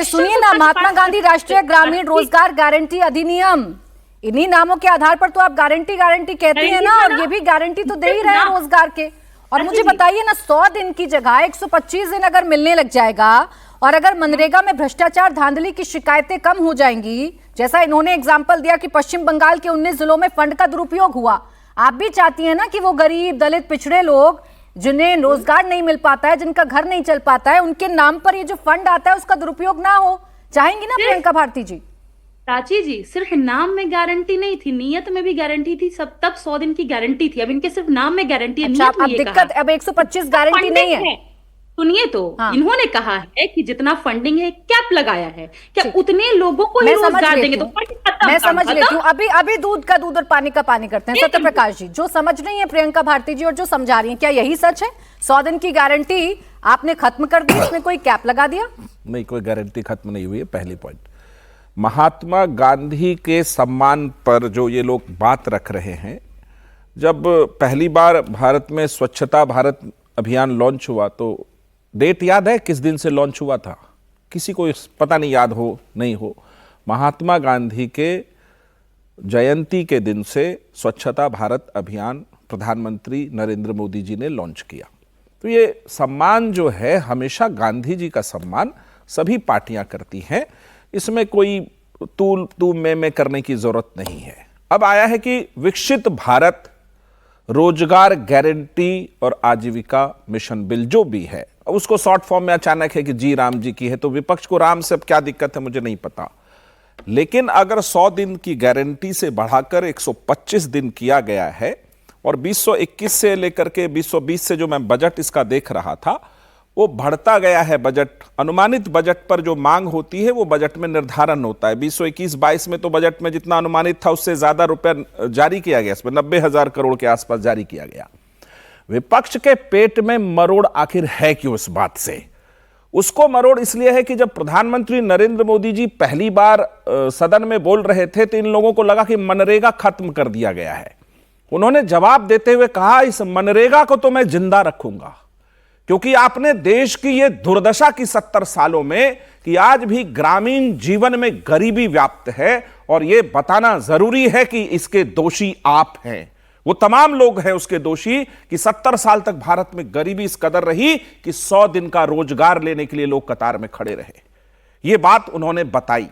सुनिए ना, महात्मा गांधी राष्ट्रीय ग्रामीण रोजगार गारंटी अधिनियम, इन्हीं नामों के आधार पर तो आप गारंटी कहती हैं ना, और ये भी गारंटी तो दे ही रहे हैं रोजगार के। और मुझे बताइए ना, 100 दिन की जगह 125 दिन अगर मिलने लग जाएगा, और अगर मनरेगा में भ्रष्टाचार धांधली की शिकायतें कम हो जाएंगी, जैसा इन्होंने एग्जाम्पल दिया कि पश्चिम बंगाल के 19 जिलों में फंड का दुरुपयोग हुआ, आप भी चाहती हैं ना कि वो गरीब, दलित, पिछड़े लोग जिन्हें रोजगार नहीं मिल पाता है, जिनका घर नहीं चल पाता है, उनके नाम पर ये जो फंड आता है उसका दुरुपयोग ना हो, चाहेंगी ना प्रियंका भारती जी? प्राची जी, सिर्फ नाम में गारंटी नहीं थी, नियत में भी गारंटी थी। सब तब 100 दिन की गारंटी थी, अब इनके सिर्फ नाम में गारंटी है। अच्छा, अब दिक्कत, अब 125 गारंटी नहीं है। सुनिए तो, इन्होंने कहा है कि जितना फंडिंग है, कैप लगाया है, क्या उतने लोगों को ही रोजगार देंगे? तो मैं समझ लेती हूँ। अभी दूध का दूध और पानी का पानी करते हैं। सत्य प्रकाश जी, जो समझ रही है प्रियंका भारती जी और जो समझा रही है, क्या यही सच है? 100 दिन की गारंटी आपने खत्म कर दी, इसमें कोई कैप लगा दिया? नहीं, कोई गारंटी खत्म नहीं हुई है। पहली पॉइंट, महात्मा गांधी के सम्मान पर जो ये लोग बात रख रहे हैं, जब पहली बार भारत में स्वच्छता भारत अभियान लॉन्च हुआ, तो डेट याद है किस दिन से लॉन्च हुआ था? किसी को पता नहीं, याद हो नहीं हो, महात्मा गांधी के जयंती के दिन से स्वच्छता भारत अभियान प्रधानमंत्री नरेंद्र मोदी जी ने लॉन्च किया। तो ये सम्मान जो है, हमेशा गांधी जी का सम्मान सभी पार्टियां करती हैं, इसमें कोई तू मैं करने की जरूरत नहीं है। अब आया है कि विकसित भारत रोजगार गारंटी और आजीविका मिशन बिल जो भी है, उसको शॉर्ट फॉर्म में अचानक है कि जी राम जी की है, तो विपक्ष को राम से अब क्या दिक्कत है मुझे नहीं पता। लेकिन अगर 100 दिन की गारंटी से बढ़ाकर 125 दिन किया गया है, और 2021 से लेकर के 2020 से जो मैं बजट इसका देख रहा था, वो बढ़ता गया है बजट। अनुमानित बजट पर जो मांग होती है वो बजट में निर्धारण होता है। 2021-22 में तो बजट में जितना अनुमानित था उससे ज्यादा रुपया जारी किया गया, इसमें 90,000 करोड़ के आसपास जारी किया गया। विपक्ष के पेट में मरोड़ आखिर है क्यों इस बात से? उसको मरोड़ इसलिए है कि जब प्रधानमंत्री नरेंद्र मोदी जी पहली बार सदन में बोल रहे थे, तो इन लोगों को लगा कि मनरेगा खत्म कर दिया गया है। उन्होंने जवाब देते हुए कहा, इस मनरेगा को तो मैं जिंदा रखूंगा, क्योंकि आपने देश की ये दुर्दशा की 70 सालों में कि आज भी ग्रामीण जीवन में गरीबी व्याप्त है, और यह बताना जरूरी है कि इसके दोषी आप हैं। वो तमाम लोग हैं उसके दोषी कि 70 साल तक भारत में गरीबी इस कदर रही कि 100 दिन का रोजगार लेने के लिए लोग कतार में खड़े रहे। ये बात उन्होंने बताई।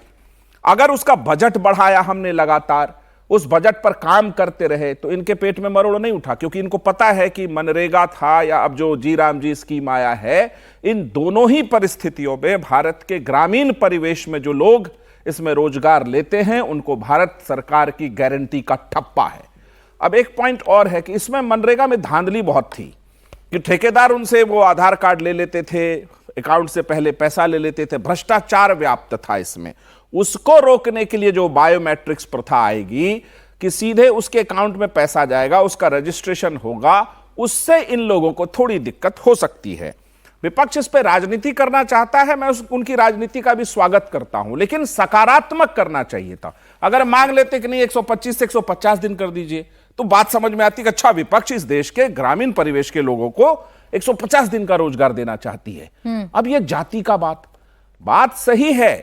अगर उसका बजट बढ़ाया हमने लगातार, उस बजट पर काम करते रहे, तो इनके पेट में मरोड़ नहीं उठा, क्योंकि इनको पता है कि मनरेगा था या अब जो जी राम जी स्कीम आया है, इन दोनों ही परिस्थितियों में भारत के ग्रामीण परिवेश में जो लोग इसमें रोजगार लेते हैं, उनको भारत सरकार की गारंटी का ठप्पा है। अब एक पॉइंट और है कि इसमें मनरेगा में धांधली बहुत थी कि ठेकेदार उनसे वो आधार कार्ड ले लेते थे, अकाउंट से पहले पैसा ले लेते थे, भ्रष्टाचार व्याप्त था इसमें। उसको रोकने के लिए जो बायोमेट्रिक्स प्रथा आएगी कि सीधे उसके अकाउंट में पैसा जाएगा, उसका रजिस्ट्रेशन होगा, उससे इन लोगों को थोड़ी दिक्कत हो सकती है। विपक्ष इस पर राजनीति करना चाहता है, मैं उनकी राजनीति का भी स्वागत करता हूं, लेकिन सकारात्मक करना चाहिए था। अगर मांग लेते कि नहीं 125 से 150 दिन कर दीजिए, तो बात समझ में आती कि अच्छा, विपक्ष इस देश के ग्रामीण परिवेश के लोगों को 150 दिन का रोजगार देना चाहती है। अब यह जाति का बात सही है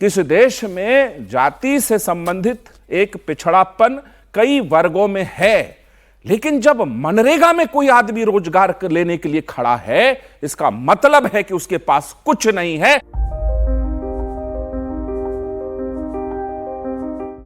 कि इस देश में जाति से संबंधित एक पिछड़ापन कई वर्गों में है, लेकिन जब मनरेगा में कोई आदमी रोजगार लेने के लिए खड़ा है, इसका मतलब है कि उसके पास कुछ नहीं है।